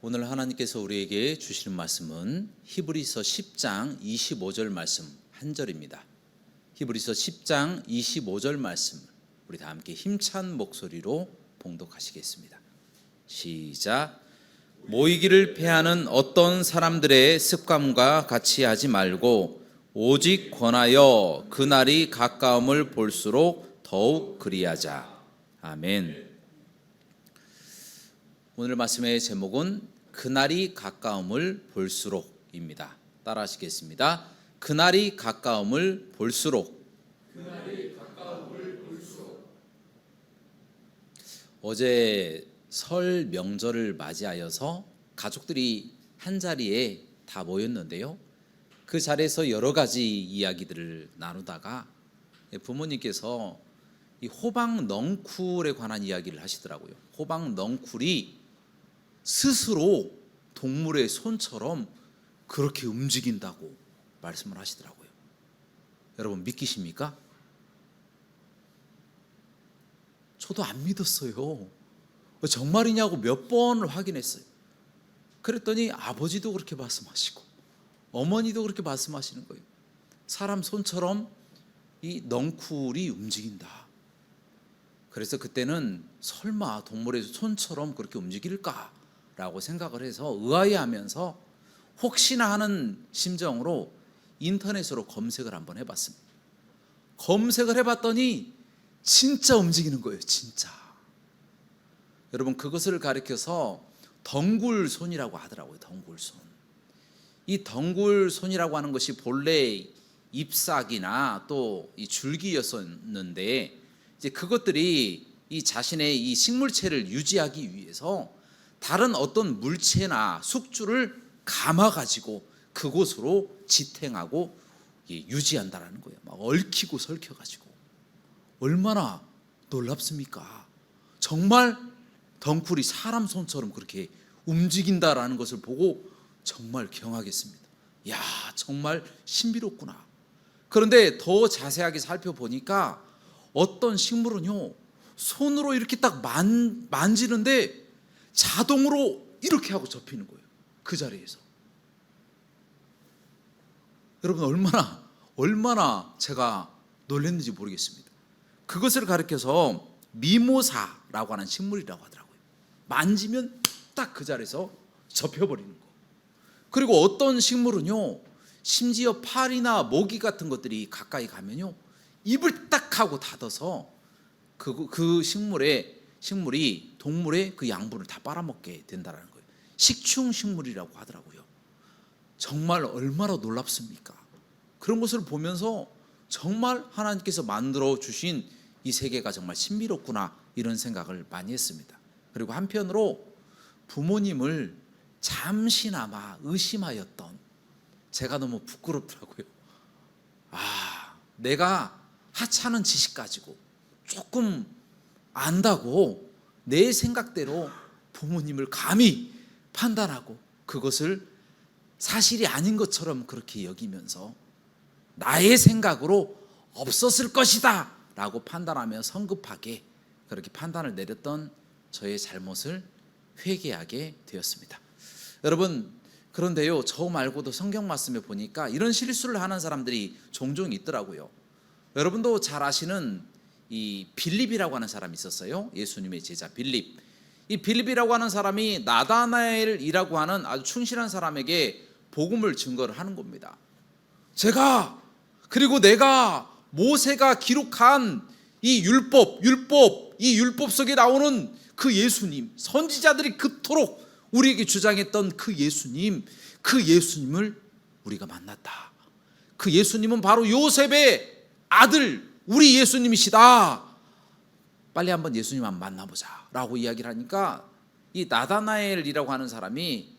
오늘 하나님께서 우리에게 주시는 말씀은 히브리서 10장 25절 말씀 한 절입니다. 히브리서 10장 25절 말씀 우리 다 함께 힘찬 목소리로 봉독하시겠습니다. 시작. 모이기를 패하는 어떤 사람들의 습관과 같이 하지 말고 오직 권하여 그날이 가까움을 볼수록 더욱 그리하자. 아멘. 오늘 말씀의 제목은 그날이 가까움을 볼수록입니다. 따라 하시겠습니다. 그날이 가까움을 볼수록. 그날이 가까움을 볼수록. 어제 설 명절을 맞이하여서 가족들이 한자리에 다 모였는데요. 그 자리에서 여러 가지 이야기들을 나누다가 부모님께서 이 호박 넝쿨에 관한 이야기를 하시더라고요. 호박 넝쿨이 스스로 동물의 손처럼 그렇게 움직인다고 말씀을 하시더라고요. 여러분 믿기십니까? 저도 안 믿었어요. 정말이냐고 몇 번을 확인했어요. 그랬더니 아버지도 그렇게 말씀하시고 어머니도 그렇게 말씀하시는 거예요. 사람 손처럼 이 넝쿨이 움직인다. 그래서 그때는 설마 동물의 손처럼 그렇게 움직일까라고 생각을 해서 의아해하면서 혹시나 하는 심정으로 인터넷으로 검색을 한번 해봤습니다. 검색을 해봤더니 진짜 움직이는 거예요. 진짜. 여러분 그것을 가리켜서 덩굴손이라고 하더라고요. 덩굴손. 이 덩굴손이라고 하는 것이 본래 잎사귀나 또 이 줄기였었는데 이제 그것들이 이 자신의 이 식물체를 유지하기 위해서 다른 어떤 물체나 숙주를 감아 가지고 그곳으로 지탱하고 유지한다라는 거예요. 막 얽히고 설켜 가지고 얼마나 놀랍습니까? 정말 덩굴이 사람 손처럼 그렇게 움직인다라는 것을 보고 정말 경악했습니다. 야, 정말 신비롭구나. 그런데 더 자세하게 살펴보니까 어떤 식물은요, 손으로 이렇게 딱 만지는데 자동으로 이렇게 하고 접히는 거예요. 그 자리에서. 여러분 얼마나 제가 놀랐는지 모르겠습니다. 그것을 가리켜서 미모사라고 하는 식물이라고 하더라고요. 만지면 딱 그 자리에서 접혀버리는 거. 그리고 어떤 식물은요, 심지어 파리나 모기 같은 것들이 가까이 가면요, 입을 딱 하고 닫아서 그 식물이 동물의 그 양분을 다 빨아먹게 된다는 거예요. 식충식물이라고 하더라고요. 정말 얼마나 놀랍습니까? 그런 것을 보면서 정말 하나님께서 만들어 주신 이 세계가 정말 신비롭구나 이런 생각을 많이 했습니다. 그리고 한편으로 부모님을 잠시나마 의심하였던 제가 너무 부끄럽더라고요. 내가 하찮은 지식 가지고 조금 안다고 내 생각대로 부모님을 감히 판단하고 그것을 사실이 아닌 것처럼 그렇게 여기면서 나의 생각으로 없었을 것이다 라고 판단하며 성급하게 그렇게 판단을 내렸던 저의 잘못을 회개하게 되었습니다. 여러분 그런데요, 저 말고도 성경 말씀에 보니까 이런 실수를 하는 사람들이 종종 있더라고요. 여러분도 잘 아시는 이 빌립이라고 하는 사람이 있었어요. 예수님의 제자 빌립. 이 빌립이라고 하는 사람이 나다나엘이라고 하는 아주 충실한 사람에게 복음을 증거를 하는 겁니다. 그리고 내가 모세가 기록한 이 율법 속에 나오는 그 예수님, 선지자들이 그토록 우리에게 주장했던 그 예수님을 우리가 만났다. 그 예수님은 바로 요셉의 아들, 우리 예수님이시다. 빨리 한번 예수님 한번 만나보자 라고 이야기를 하니까 이 나다나엘이라고 하는 사람이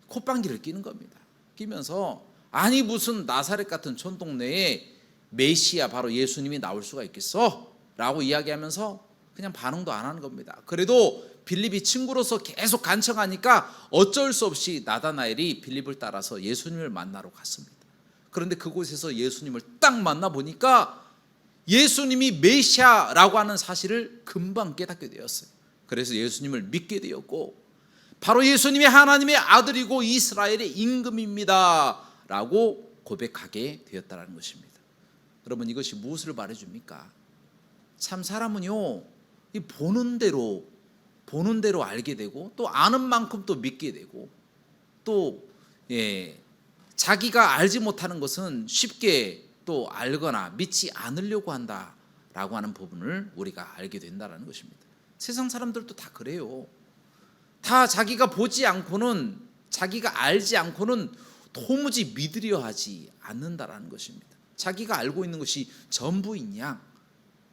콧방귀를 끼는 겁니다. 끼면서 아니 무슨 나사렛 같은 촌동네에 메시아 바로 예수님이 나올 수가 있겠어? 라고 이야기하면서 그냥 반응도 안 하는 겁니다. 그래도 빌립이 친구로서 계속 간청하니까 어쩔 수 없이 나다나엘이 빌립을 따라서 예수님을 만나러 갔습니다. 그런데 그곳에서 예수님을 딱 만나보니까 예수님이 메시아라고 하는 사실을 금방 깨닫게 되었어요. 그래서 예수님을 믿게 되었고, 바로 예수님이 하나님의 아들이고 이스라엘의 임금입니다 라고 고백하게 되었다는 것입니다. 여러분, 이것이 무엇을 말해줍니까? 참 사람은요, 이 보는 대로 알게 되고, 또 아는 만큼 또 믿게 되고, 또 자기가 알지 못하는 것은 쉽게 또 알거나 믿지 않으려고 한다라고 하는 부분을 우리가 알게 된다는 것입니다. 세상 사람들도 다 그래요. 다 자기가 보지 않고는, 자기가 알지 않고는 도무지 믿으려 하지 않는다라는 것입니다. 자기가 알고 있는 것이 전부인 양,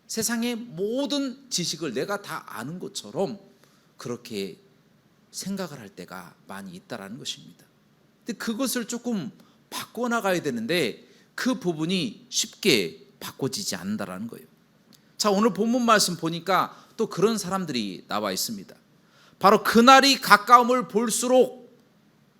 세상의 모든 지식을 내가 다 아는 것처럼 그렇게 생각을 할 때가 많이 있다라는 것입니다. 근데 그것을 조금 바꿔나가야 되는데 그 부분이 쉽게 바꿔지지 않는다라는 거예요. 자, 오늘 본문 말씀 보니까 또 그런 사람들이 나와 있습니다. 바로 그날이 가까움을 볼수록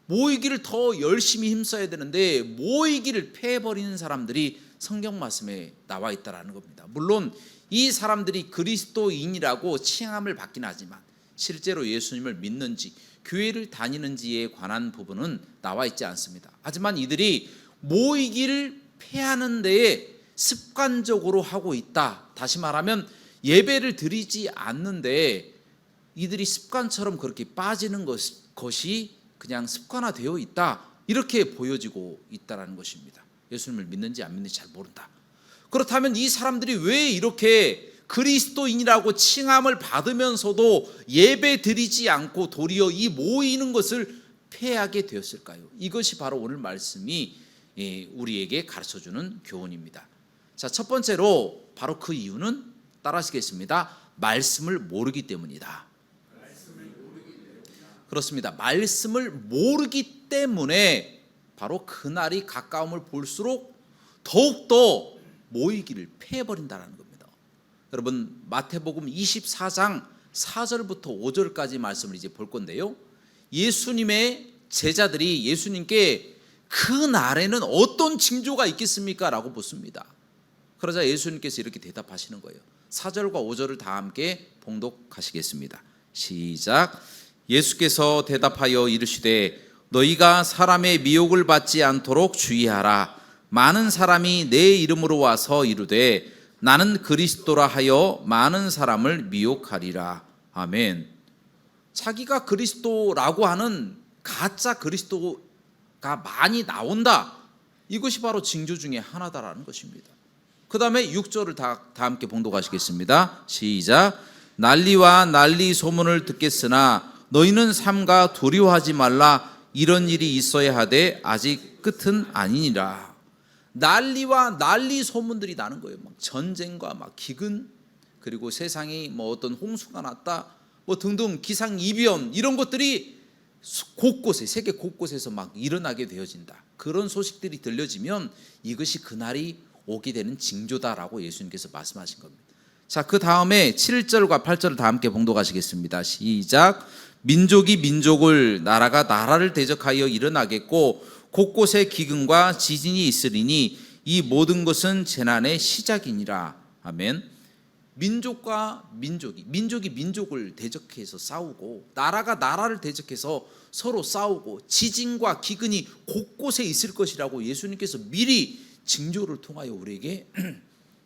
모이기를 더 열심히 힘써야 되는데 모이기를 패해버리는 사람들이 성경 말씀에 나와 있다라는 겁니다. 물론 이 사람들이 그리스도인이라고 칭함을 받긴 하지만 실제로 예수님을 믿는지 교회를 다니는지에 관한 부분은 나와 있지 않습니다. 하지만 이들이 모이기를 패하는 데에 습관적으로 하고 있다. 다시 말하면 예배를 드리지 않는데 이들이 습관처럼 그렇게 빠지는 것이 그냥 습관화되어 있다, 이렇게 보여지고 있다는 것입니다. 예수님을 믿는지 안 믿는지 잘 모른다. 그렇다면 이 사람들이 왜 이렇게 그리스도인이라고 칭함을 받으면서도 예배 드리지 않고 도리어 이 모이는 것을 패하게 되었을까요? 이것이 바로 오늘 말씀이 우리에게 가르쳐주는 교훈입니다. 자, 첫 번째로 바로 그 이유는 따라하시겠습니다. 말씀을 모르기 때문이다. 그렇습니다. 말씀을 모르기 때문에 바로 그날이 가까움을 볼수록 더욱더 모이기를 패해버린다는 겁니다. 여러분, 마태복음 24장 4절부터 5절까지 말씀을 이제 볼 건데요, 예수님의 제자들이 예수님께 그 날에는 어떤 징조가 있겠습니까? 라고 묻습니다. 그러자 예수님께서 이렇게 대답하시는 거예요. 4절과 5절을 다 함께 봉독하시겠습니다. 시작. 예수께서 대답하여 이르시되 너희가 사람의 미혹을 받지 않도록 주의하라. 많은 사람이 내 이름으로 와서 이르되 나는 그리스도라 하여 많은 사람을 미혹하리라. 아멘. 자기가 그리스도라고 하는 가짜 그리스도가 많이 나온다, 이것이 바로 징조 중에 하나다라는 것입니다. 그 다음에 6절을 다 함께 봉독하시겠습니다. 시작. 난리와 난리 소문을 듣겠으나 너희는 삼가 두려워하지 말라. 이런 일이 있어야 하되 아직 끝은 아니니라. 난리와 난리 소문들이 나는 거예요. 막 전쟁과 막 기근, 그리고 세상이 뭐 어떤 홍수가 났다, 뭐 등등 기상이변, 이런 것들이 곳곳에, 세계 곳곳에서 막 일어나게 되어진다. 그런 소식들이 들려지면 이것이 그날이 오게 되는 징조다라고 예수님께서 말씀하신 겁니다. 자, 그 다음에 7절과 8절을 다 함께 봉독하시겠습니다. 시작. 민족이 민족을, 나라가 나라를 대적하여 일어나겠고 곳곳에 기근과 지진이 있으리니 이 모든 것은 재난의 시작이니라. 아멘. 민족과 민족이 민족을 대적해서 싸우고 나라가 나라를 대적해서 서로 싸우고 지진과 기근이 곳곳에 있을 것이라고 예수님께서 미리 징조를 통하여 우리에게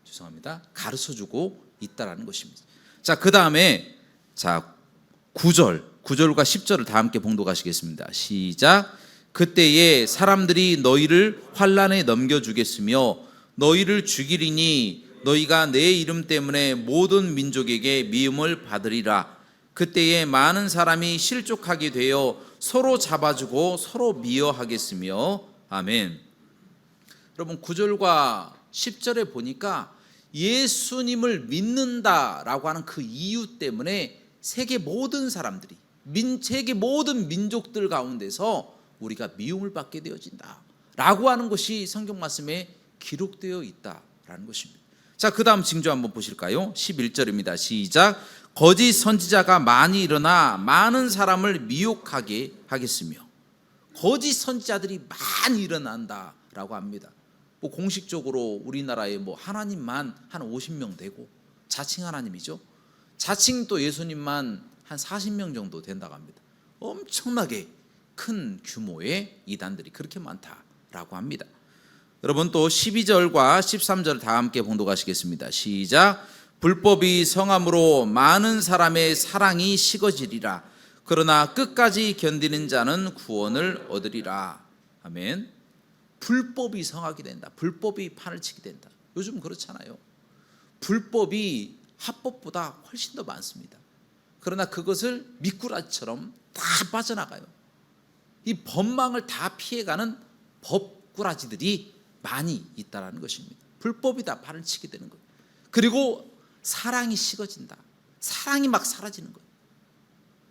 죄송합니다, 가르쳐주고 있다라는 것입니다. 자, 그 다음에 9절과 10절을 다 함께 봉독하시겠습니다. 시작. 그때에 사람들이 너희를 환난에 넘겨주겠으며 너희를 죽이리니 너희가 내 이름 때문에 모든 민족에게 미움을 받으리라. 그때에 많은 사람이 실족하게 되어 서로 잡아주고 서로 미워하겠으며. 아멘. 여러분, 9절과 10절에 보니까 예수님을 믿는다라고 하는 그 이유 때문에 세계 모든 사람들이, 세계 모든 민족들 가운데서 우리가 미움을 받게 되어진다 라고 하는 것이 성경 말씀에 기록되어 있다라는 것입니다. 자, 그 다음 징조 한번 보실까요? 11절입니다. 시작. 거짓 선지자가 많이 일어나 많은 사람을 미혹하게 하겠으며. 거짓 선지자들이 많이 일어난다라고 합니다. 뭐 공식적으로 우리나라에 뭐 하나님만 한 50명 되고, 자칭 하나님이죠. 자칭 또 예수님만 한 40명 정도 된다고 합니다. 엄청나게 큰 규모의 이단들이 그렇게 많다라고 합니다. 여러분 또 12절과 13절 다 함께 봉독하시겠습니다. 시작. 불법이 성함으로 많은 사람의 사랑이 식어지리라. 그러나 끝까지 견디는 자는 구원을 얻으리라. 아멘. 불법이 성하게 된다. 불법이 판을 치게 된다. 요즘 그렇잖아요. 불법이 합법보다 훨씬 더 많습니다. 그러나 그것을 미꾸라지처럼 다 빠져나가요. 이 법망을 다 피해가는 법꾸라지들이 많이 있다는 것입니다. 불법이 다 판을 치게 되는 거예요. 그리고 사랑이 식어진다. 사랑이 막 사라지는 거예요.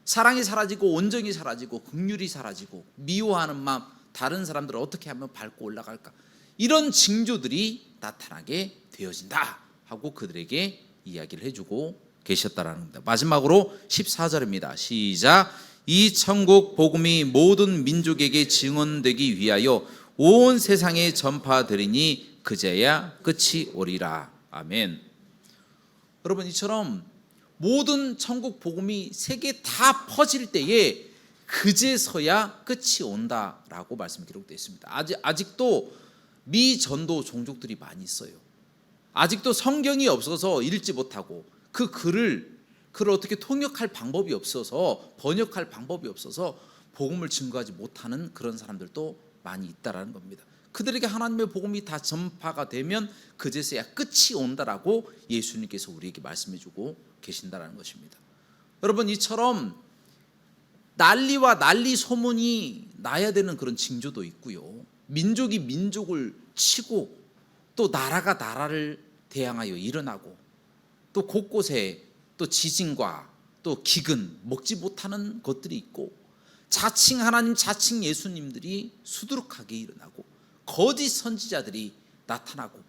사랑이 사라지고 온정이 사라지고 긍휼이 사라지고 미워하는 마음, 다른 사람들을 어떻게 하면 밟고 올라갈까, 이런 징조들이 나타나게 되어진다 하고 그들에게 이야기를 해주고 계셨다라는 겁니다. 마지막으로 14절입니다. 시작. 이 천국 복음이 모든 민족에게 증언되기 위하여 온 세상에 전파되리니 그제야 끝이 오리라. 아멘. 여러분, 이처럼 모든 천국 복음이 세계 다 퍼질 때에 그제서야 끝이 온다라고 말씀 기록되어 있습니다. 아직도 미전도 종족들이 많이 있어요. 아직도 성경이 없어서 읽지 못하고 그 글을 어떻게 통역할 방법이 없어서, 번역할 방법이 없어서 복음을 증거하지 못하는 그런 사람들도 많이 있다라는 겁니다. 그들에게 하나님의 복음이 다 전파가 되면 그제서야 끝이 온다라고 예수님께서 우리에게 말씀해주고 계신다라는 것입니다. 여러분, 이처럼 난리와 난리 소문이 나야 되는 그런 징조도 있고요. 민족이 민족을 치고 또 나라가 나라를 대항하여 일어나고 또 곳곳에 또 지진과 또 기근, 먹지 못하는 것들이 있고, 자칭 하나님, 자칭 예수님들이 수두룩하게 일어나고 거짓 선지자들이 나타나고,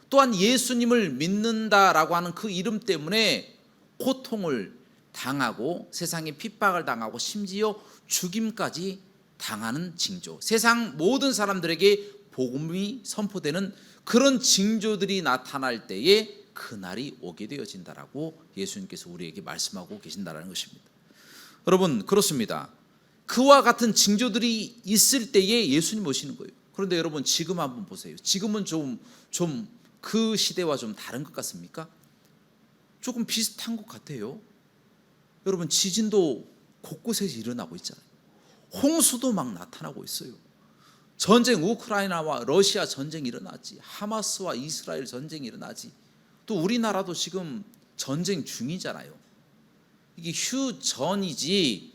또한 예수님을 믿는다라고 하는 그 이름 때문에 고통을 당하고 세상에 핍박을 당하고 심지어 죽임까지 당하는 징조, 세상 모든 사람들에게 복음이 선포되는 그런 징조들이 나타날 때에 그날이 오게 되어진다라고 예수님께서 우리에게 말씀하고 계신다는 것입니다. 여러분, 그렇습니다. 그와 같은 징조들이 있을 때에 예수님 오시는 거예요. 그런데 여러분, 지금 한번 보세요. 지금은 좀 그 시대와 좀 다른 것 같습니까? 조금 비슷한 것 같아요. 여러분, 지진도 곳곳에서 일어나고 있잖아요. 홍수도 막 나타나고 있어요. 전쟁, 우크라이나와 러시아 전쟁이 일어나지, 하마스와 이스라엘 전쟁이 일어나지, 또 우리나라도 지금 전쟁 중이잖아요. 이게 휴전이지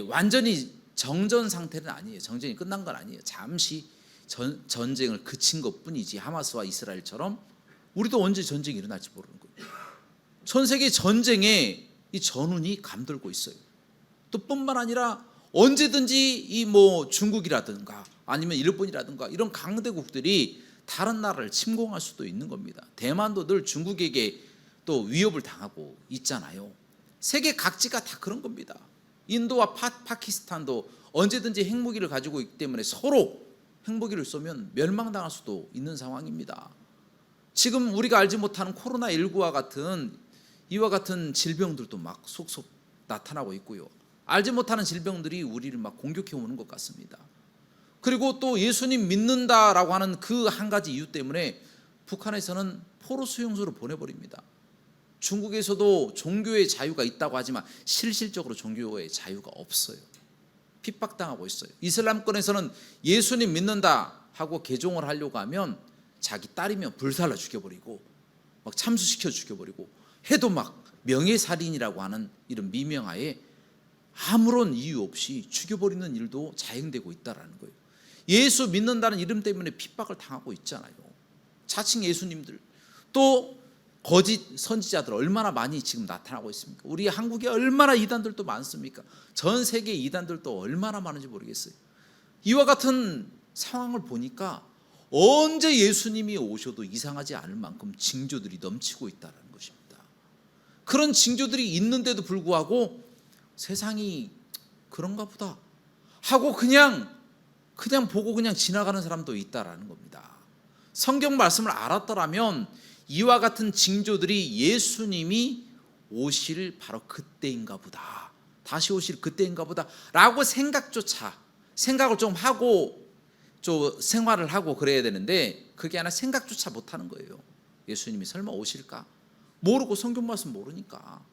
완전히 정전 상태는 아니에요. 전쟁이 끝난 건 아니에요. 잠시 전쟁을 그친 것뿐이지, 하마스와 이스라엘처럼 우리도 언제 전쟁이 일어날지 모르는 거예요. 전 세계 전쟁에 이 전운이 감돌고 있어요. 또 뿐만 아니라 언제든지 이 뭐 중국이라든가 아니면 일본이라든가 이런 강대국들이 다른 나라를 침공할 수도 있는 겁니다. 대만도 늘 중국에게 또 위협을 당하고 있잖아요. 세계 각지가 다 그런 겁니다. 인도와 파키스탄도 언제든지 핵무기를 가지고 있기 때문에 서로 핵무기를 쏘면 멸망당할 수도 있는 상황입니다. 지금 우리가 알지 못하는 코로나19와 같은 이와 같은 질병들도 막 속속 나타나고 있고요. 알지 못하는 질병들이 우리를 막 공격해 오는 것 같습니다. 그리고 또 예수님 믿는다라고 하는 그 한 가지 이유 때문에 북한에서는 포로 수용소로 보내버립니다. 중국에서도 종교의 자유가 있다고 하지만 실질적으로 종교의 자유가 없어요. 핍박당하고 있어요. 이슬람권에서는 예수님 믿는다 하고 개종을 하려고 하면 자기 딸이면 불살라 죽여버리고 막 참수시켜 죽여버리고 해도 막 명예살인이라고 하는 이런 미명하에 아무런 이유 없이 죽여버리는 일도 자행되고 있다는 거예요. 예수 믿는다는 이름 때문에 핍박을 당하고 있잖아요. 자칭 예수님들, 또 거짓 선지자들 얼마나 많이 지금 나타나고 있습니까? 우리 한국에 얼마나 이단들도 많습니까? 전 세계 이단들도 얼마나 많은지 모르겠어요. 이와 같은 상황을 보니까 언제 예수님이 오셔도 이상하지 않을 만큼 징조들이 넘치고 있다는 것입니다. 그런 징조들이 있는데도 불구하고 세상이 그런가 보다 하고 그냥 보고 그냥 지나가는 사람도 있다라는 겁니다. 성경 말씀을 알았더라면 이와 같은 징조들이 예수님이 오실 바로 그때인가 보다, 다시 오실 그때인가 보다 라고 생각을 좀 하고 좀 생활을 하고 그래야 되는데, 그게 아니라 생각조차 못하는 거예요. 예수님이 설마 오실까? 모르고, 성경 말씀 모르니까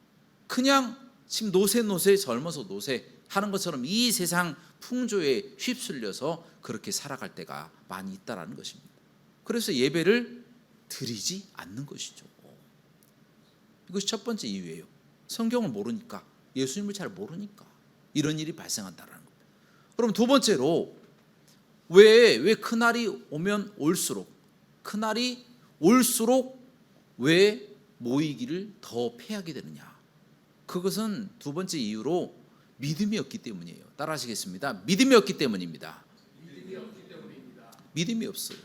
그냥 지금 노세 젊어서 노세 하는 것처럼 이 세상 풍조에 휩쓸려서 그렇게 살아갈 때가 많이 있다라는 것입니다. 그래서 예배를 드리지 않는 것이죠. 이것이 첫 번째 이유예요. 성경을 모르니까, 예수님을 잘 모르니까 이런 일이 발생한다는 겁니다. 그럼 두 번째로, 왜 그날이 오면 올수록, 그날이 올수록 왜 모이기를 더 패하게 되느냐? 그것은 두 번째 이유로 믿음이 없기 때문이에요. 따라하시겠습니다. 믿음이 없기 때문입니다. 믿음이 없어요.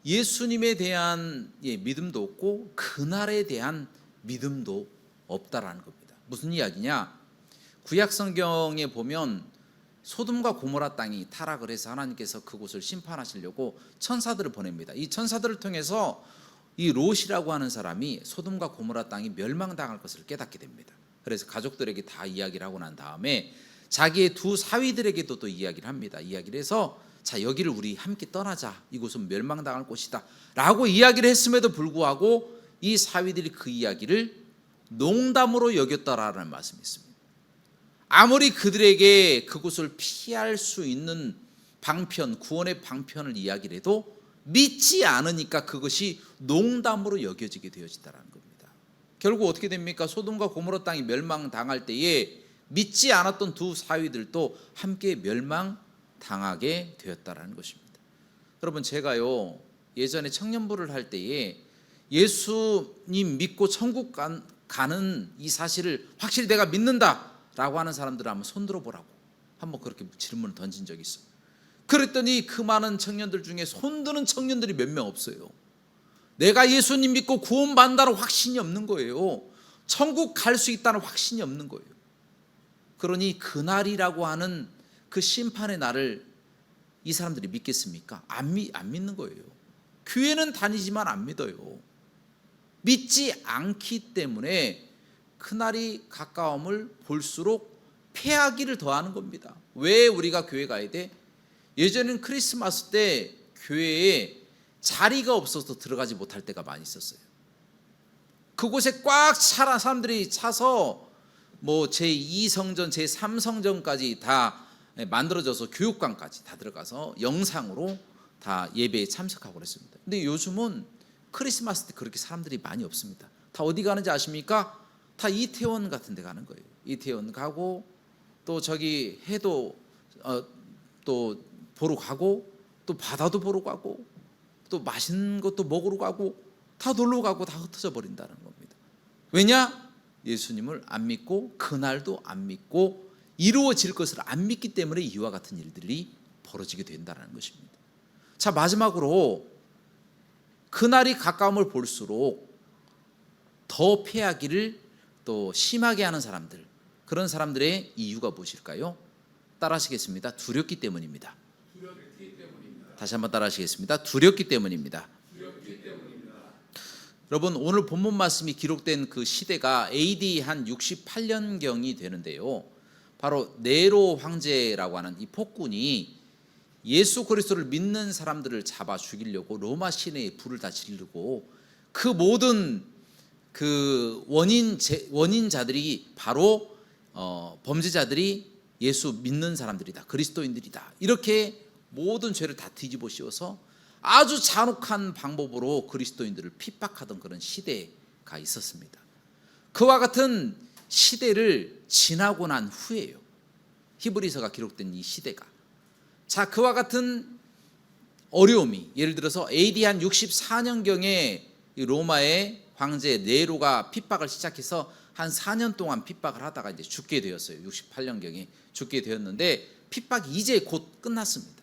예수님에 대한 믿음도 없고 그날에 대한 믿음도 없다라는 겁니다. 무슨 이야기냐? 구약 성경에 보면 소돔과 고모라 땅이 타락을 해서 하나님께서 그곳을 심판하시려고 천사들을 보냅니다. 이 천사들을 통해서 이 롯이라고 하는 사람이 소돔과 고모라 땅이 멸망당할 것을 깨닫게 됩니다. 그래서 가족들에게 다 이야기를 하고 난 다음에 자기의 두 사위들에게도 또 이야기를 합니다. 이야기를 해서, 자, 여기를 우리 함께 떠나자, 이곳은 멸망당할 곳이다 라고 이야기를 했음에도 불구하고 이 사위들이 그 이야기를 농담으로 여겼다라는 말씀이 있습니다. 아무리 그들에게 그곳을 피할 수 있는 방편, 구원의 방편을 이야기를 해도 믿지 않으니까 그것이 농담으로 여겨지게 되어진다는 겁니다. 결국 어떻게 됩니까? 소돔과 고모라 땅이 멸망당할 때에 믿지 않았던 두 사위들도 함께 멸망당하게 되었다는 것입니다. 여러분, 제가요 예전에 청년부를 할 때에 예수님 믿고 천국 가는 이 사실을 확실히 내가 믿는다라고 하는 사람들을 한번 손들어 보라고 한번 그렇게 질문을 던진 적이 있어요. 그랬더니 그 많은 청년들 중에 손드는 청년들이 몇 명 없어요. 내가 예수님 믿고 구원받는다는 확신이 없는 거예요. 천국 갈 수 있다는 확신이 없는 거예요. 그러니 그날이라고 하는 그 심판의 날을 이 사람들이 믿겠습니까? 안 믿는 거예요. 교회는 다니지만 안 믿어요. 믿지 않기 때문에 그날이 가까움을 볼수록 패하기를 더하는 겁니다. 왜 우리가 교회 가야 돼? 예전에는 크리스마스 때 교회에 자리가 없어서 들어가지 못할 때가 많이 있었어요. 그곳에 꽉 차라 사람들이 차서 뭐 제2성전, 제3성전까지 다 만들어져서 교육관까지 다 들어가서 영상으로 다 예배에 참석하고 그랬습니다. 근데 요즘은 크리스마스 때 그렇게 사람들이 많이 없습니다. 다 어디 가는지 아십니까? 다 이태원 같은 데 가는 거예요. 이태원 가고 또 저기 해도 또 보러 가고 또 바다도 보러 가고 또 맛있는 것도 먹으러 가고 다 놀러 가고 다 흩어져 버린다는 겁니다. 왜냐? 예수님을 안 믿고 그날도 안 믿고 이루어질 것을 안 믿기 때문에 이와 같은 일들이 벌어지게 된다는 것입니다. 자, 마지막으로 그날이 가까움을 볼수록 더 패하기를 또 심하게 하는 사람들, 그런 사람들의 이유가 무엇일까요? 따라하시겠습니다. 두렵기 때문입니다. 다시 한번 따라하시겠습니다. 두렵기 때문입니다. 여러분, 오늘 본문 말씀이 기록된 그 시대가 AD 한 68년경이 되는데요. 바로 네로 황제라고 하는 이 폭군이 예수 그리스도를 믿는 사람들을 잡아 죽이려고 로마 시내에 불을 다 지르고 그 모든 그 원인자들이 바로 범죄자들이 예수 믿는 사람들이다, 그리스도인들이다, 이렇게 모든 죄를 다 뒤집어 씌워서 아주 잔혹한 방법으로 그리스도인들을 핍박하던 그런 시대가 있었습니다. 그와 같은 시대를 지나고 난 후에요, 히브리서가 기록된 이 시대가. 자, 그와 같은 어려움이, 예를 들어서 AD 한 64년경에 로마의 황제 네로가 핍박을 시작해서 한 4년 동안 핍박을 하다가 이제 죽게 되었어요. 68년경에 죽게 되었는데 핍박이 이제 곧 끝났습니다.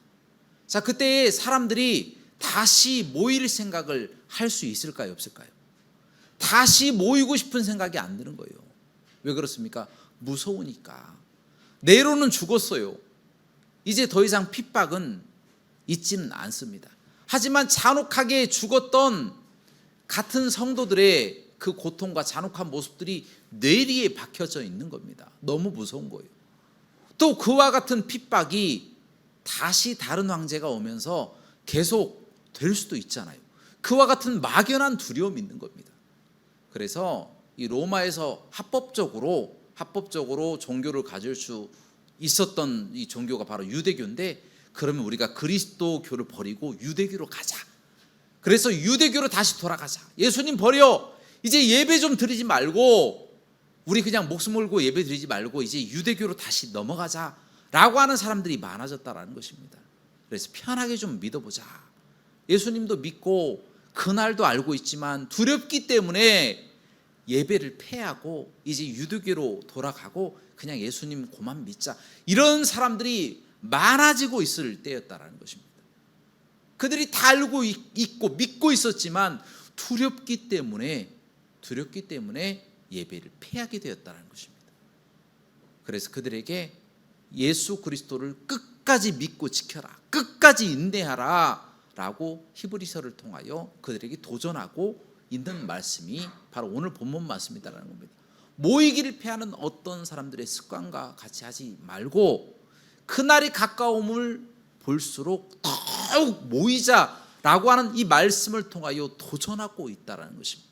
자, 그때 사람들이 다시 모일 생각을 할 수 있을까요, 없을까요? 다시 모이고 싶은 생각이 안 드는 거예요. 왜 그렇습니까? 무서우니까. 네로는 죽었어요. 이제 더 이상 핍박은 있지는 않습니다. 하지만 잔혹하게 죽었던 같은 성도들의 그 고통과 잔혹한 모습들이 뇌리에 박혀져 있는 겁니다. 너무 무서운 거예요. 또 그와 같은 핍박이 다시 다른 황제가 오면서 계속 될 수도 있잖아요. 그와 같은 막연한 두려움이 있는 겁니다. 그래서 이 로마에서 합법적으로 종교를 가질 수 있었던 이 종교가 바로 유대교인데, 그러면 우리가 그리스도교를 버리고 유대교로 가자. 그래서 유대교로 다시 돌아가자. 예수님 버려. 이제 예배 좀 드리지 말고, 우리 그냥 목숨 걸고 예배 드리지 말고 이제 유대교로 다시 넘어가자 라고 하는 사람들이 많아졌다라는 것입니다. 그래서 편하게 좀 믿어보자. 예수님도 믿고 그날도 알고 있지만 두렵기 때문에 예배를 폐하고 이제 유대교로 돌아가고 그냥 예수님 그만 믿자, 이런 사람들이 많아지고 있을 때였다라는 것입니다. 그들이 다 알고 있고 믿고 있었지만 두렵기 때문에 예배를 폐하게 되었다는 것입니다. 그래서 그들에게 예수 그리스도를 끝까지 믿고 지켜라, 끝까지 인내하라 라고 히브리서를 통하여 그들에게 도전하고 있는 말씀이 바로 오늘 본문 말씀이다라는 겁니다. 모이기를 피하는 어떤 사람들의 습관과 같이 하지 말고 그날이 가까움을 볼수록 더욱 모이자라고 하는 이 말씀을 통하여 도전하고 있다는 것입니다.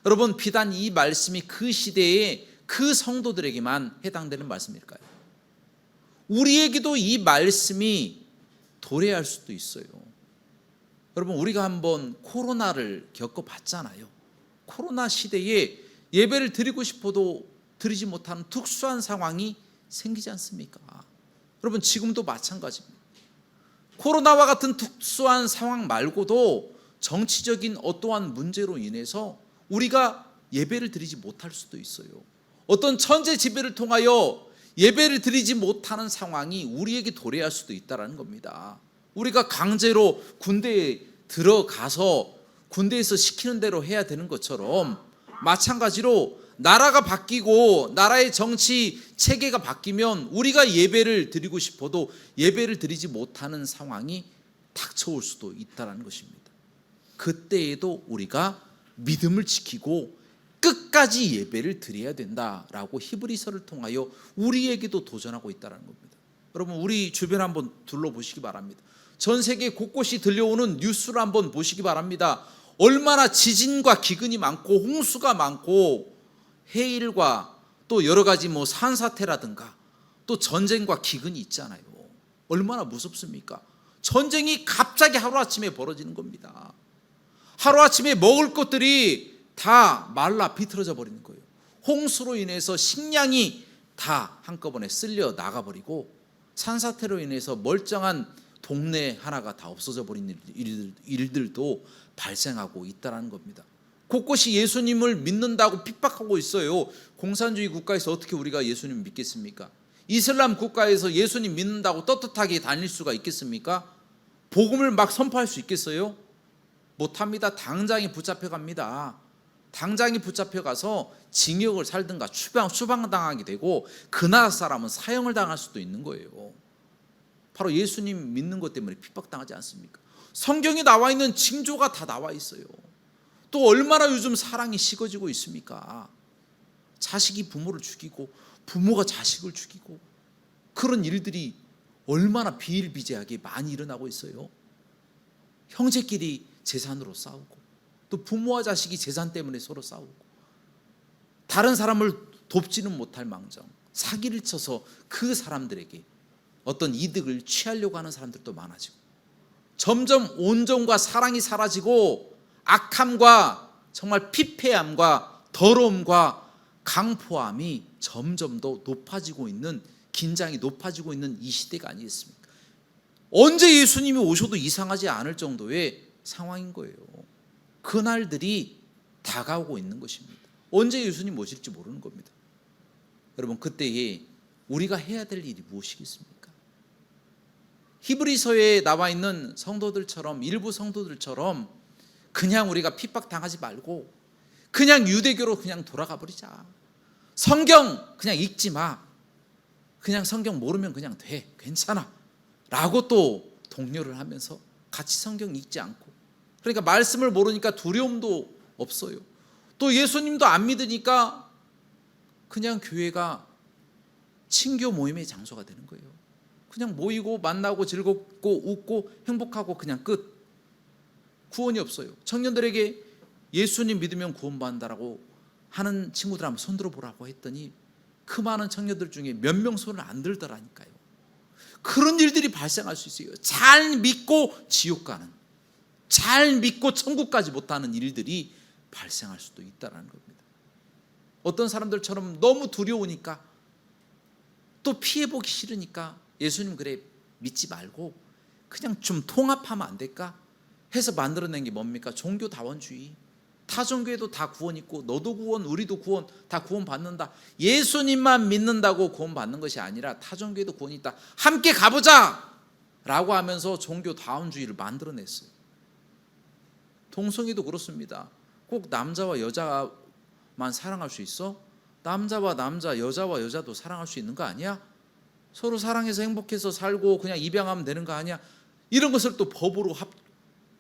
여러분, 비단 이 말씀이 그 시대의 그 성도들에게만 해당되는 말씀일까요? 우리에게도 이 말씀이 도래할 수도 있어요. 여러분, 우리가 한번 코로나를 겪어봤잖아요. 코로나 시대에 예배를 드리고 싶어도 드리지 못하는 특수한 상황이 생기지 않습니까? 여러분, 지금도 마찬가지입니다. 코로나와 같은 특수한 상황 말고도 정치적인 어떠한 문제로 인해서 우리가 예배를 드리지 못할 수도 있어요. 어떤 천재지변을 통하여 예배를 드리지 못하는 상황이 우리에게 도래할 수도 있다는 겁니다. 우리가 강제로 군대에 들어가서 군대에서 시키는 대로 해야 되는 것처럼 마찬가지로 나라가 바뀌고 나라의 정치 체계가 바뀌면 우리가 예배를 드리고 싶어도 예배를 드리지 못하는 상황이 닥쳐올 수도 있다는 것입니다. 그때에도 우리가 믿음을 지키고 끝까지 예배를 드려야 된다라고 히브리서를 통하여 우리에게도 도전하고 있다는 겁니다. 여러분, 우리 주변 한번 둘러보시기 바랍니다. 전 세계 곳곳이 들려오는 뉴스를 한번 보시기 바랍니다. 얼마나 지진과 기근이 많고 홍수가 많고 해일과 또 여러 가지 산사태라든가 또 전쟁과 기근이 있잖아요. 얼마나 무섭습니까? 전쟁이 갑자기 하루아침에 벌어지는 겁니다. 하루아침에 먹을 것들이 다 말라 비틀어져 버리는 거예요. 홍수로 인해서 식량이 다 한꺼번에 쓸려 나가버리고 산사태로 인해서 멀쩡한 동네 하나가 다 없어져 버리는 일들도 발생하고 있다는 겁니다. 곳곳이 예수님을 믿는다고 핍박하고 있어요. 공산주의 국가에서 어떻게 우리가 예수님 믿겠습니까? 이슬람 국가에서 예수님 믿는다고 떳떳하게 다닐 수가 있겠습니까? 복음을 막 선포할 수 있겠어요? 못합니다. 당장에 붙잡혀갑니다. 당장에 붙잡혀가서 징역을 살든가 추방당하게 되고 그 나라 사람은 사형을 당할 수도 있는 거예요. 바로 예수님 믿는 것 때문에 핍박당하지 않습니까? 성경에 나와 있는 징조가 다 나와 있어요. 또 얼마나 요즘 사랑이 식어지고 있습니까? 자식이 부모를 죽이고 부모가 자식을 죽이고 그런 일들이 얼마나 비일비재하게 많이 일어나고 있어요. 형제끼리 재산으로 싸우고 또 부모와 자식이 재산 때문에 서로 싸우고 다른 사람을 돕지는 못할 망정 사기를 쳐서 그 사람들에게 어떤 이득을 취하려고 하는 사람들도 많아지고 점점 온정과 사랑이 사라지고 악함과 정말 피폐함과 더러움과 강포함이 점점 더 높아지고 있는, 긴장이 높아지고 있는 이 시대가 아니겠습니까? 언제 예수님이 오셔도 이상하지 않을 정도의 상황인 거예요. 그날들이 다가오고 있는 것입니다. 언제 예수님 오실지 모르는 겁니다. 여러분, 그때에 우리가 해야 될 일이 무엇이겠습니까? 히브리서에 나와 있는 성도들처럼, 일부 성도들처럼 그냥 우리가 핍박당하지 말고 그냥 유대교로 그냥 돌아가 버리자. 성경 그냥 읽지 마. 그냥 성경 모르면 그냥 돼. 괜찮아. 라고 또 독려를 하면서 같이 성경 읽지 않고, 그러니까 말씀을 모르니까 두려움도 없어요. 또 예수님도 안 믿으니까 그냥 교회가 친교 모임의 장소가 되는 거예요. 그냥 모이고 만나고 즐겁고 웃고 행복하고 그냥 끝. 구원이 없어요. 청년들에게 예수님 믿으면 구원받는다라고 하는 친구들 한번 손 들어보라고 했더니 그 많은 청년들 중에 몇 명 손을 안 들더라니까요. 그런 일들이 발생할 수 있어요. 잘 믿고 지옥 가는, 잘 믿고 천국 가지 못하는 일들이 발생할 수도 있다는 겁니다. 어떤 사람들처럼 너무 두려우니까, 또 피해보기 싫으니까 예수님 그래 믿지 말고 그냥 좀 통합하면 안 될까 해서 만들어낸 게 뭡니까? 종교다원주의. 타 종교에도 다 구원 있고 너도 구원 우리도 구원 다 구원 받는다. 예수님만 믿는다고 구원 받는 것이 아니라 타 종교에도 구원이 있다. 함께 가보자 라고 하면서 종교다원주의를 만들어냈어요. 동성애도 그렇습니다. 꼭 남자와 여자만 사랑할 수 있어? 남자와 남자, 여자와 여자도 사랑할 수 있는 거 아니야? 서로 사랑해서 행복해서 살고 그냥 입양하면 되는 거 아니야? 이런 것을 또 법으로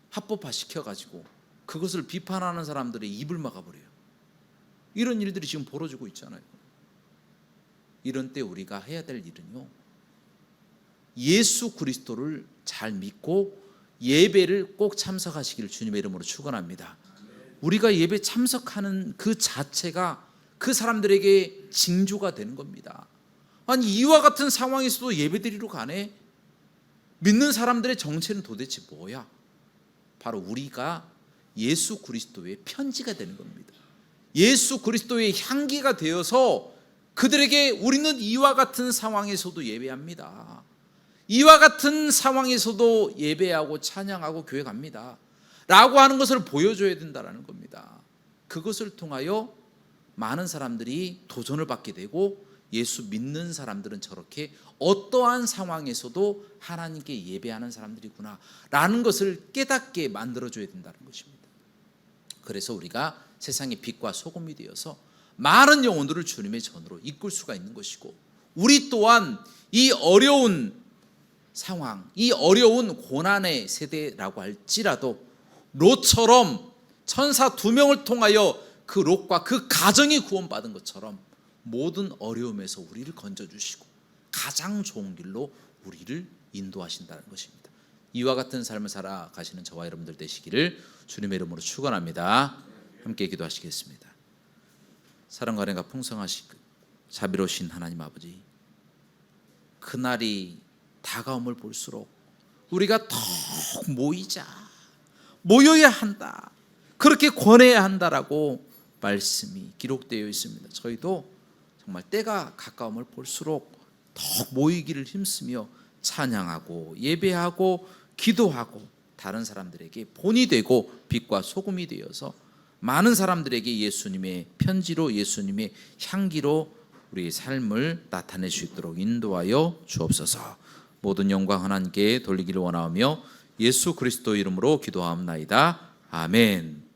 합법화 시켜가지고 그것을 비판하는 사람들의 입을 막아버려요. 이런 일들이 지금 벌어지고 있잖아요. 이런 때 우리가 해야 될 일은요, 예수 그리스도를 잘 믿고 예배를 꼭 참석하시기를 주님의 이름으로 축원합니다. 우리가 예배 참석하는 그 자체가 그 사람들에게 징조가 되는 겁니다. 아니 이와 같은 상황에서도 예배드리러 가네? 믿는 사람들의 정체는 도대체 뭐야? 바로 우리가 예수 그리스도의 편지가 되는 겁니다. 예수 그리스도의 향기가 되어서 그들에게 우리는 이와 같은 상황에서도 예배합니다. 이와 같은 상황에서도 예배하고 찬양하고 교회 갑니다 라고 하는 것을 보여줘야 된다는 겁니다. 그것을 통하여 많은 사람들이 도전을 받게 되고 예수 믿는 사람들은 저렇게 어떠한 상황에서도 하나님께 예배하는 사람들이구나 라는 것을 깨닫게 만들어줘야 된다는 것입니다. 그래서 우리가 세상의 빛과 소금이 되어서 많은 영혼들을 주님의 전으로 이끌 수가 있는 것이고, 우리 또한 이 어려운 상황, 이 어려운 고난의 세대라고 할지라도 롯처럼 천사 2명을 통하여 그 롯과 그 가정이 구원받은 것처럼 모든 어려움에서 우리를 건져주시고 가장 좋은 길로 우리를 인도하신다는 것입니다. 이와 같은 삶을 살아가시는 저와 여러분들 되시기를 주님의 이름으로 축원합니다. 함께 기도하시겠습니다. 사랑과 은혜가 풍성하시고 자비로우신 하나님 아버지, 그날이 다가옴을 볼수록 우리가 더 모여야 한다, 그렇게 권해야 한다라고 말씀이 기록되어 있습니다. 저희도 정말 때가 가까움을 볼수록 더 모이기를 힘쓰며 찬양하고 예배하고 기도하고 다른 사람들에게 본이 되고 빛과 소금이 되어서 많은 사람들에게 예수님의 편지로, 예수님의 향기로 우리의 삶을 나타낼 수 있도록 인도하여 주옵소서. 모든 영광 하나님께 돌리기를 원하며 예수 그리스도 이름으로 기도하옵나이다. 아멘.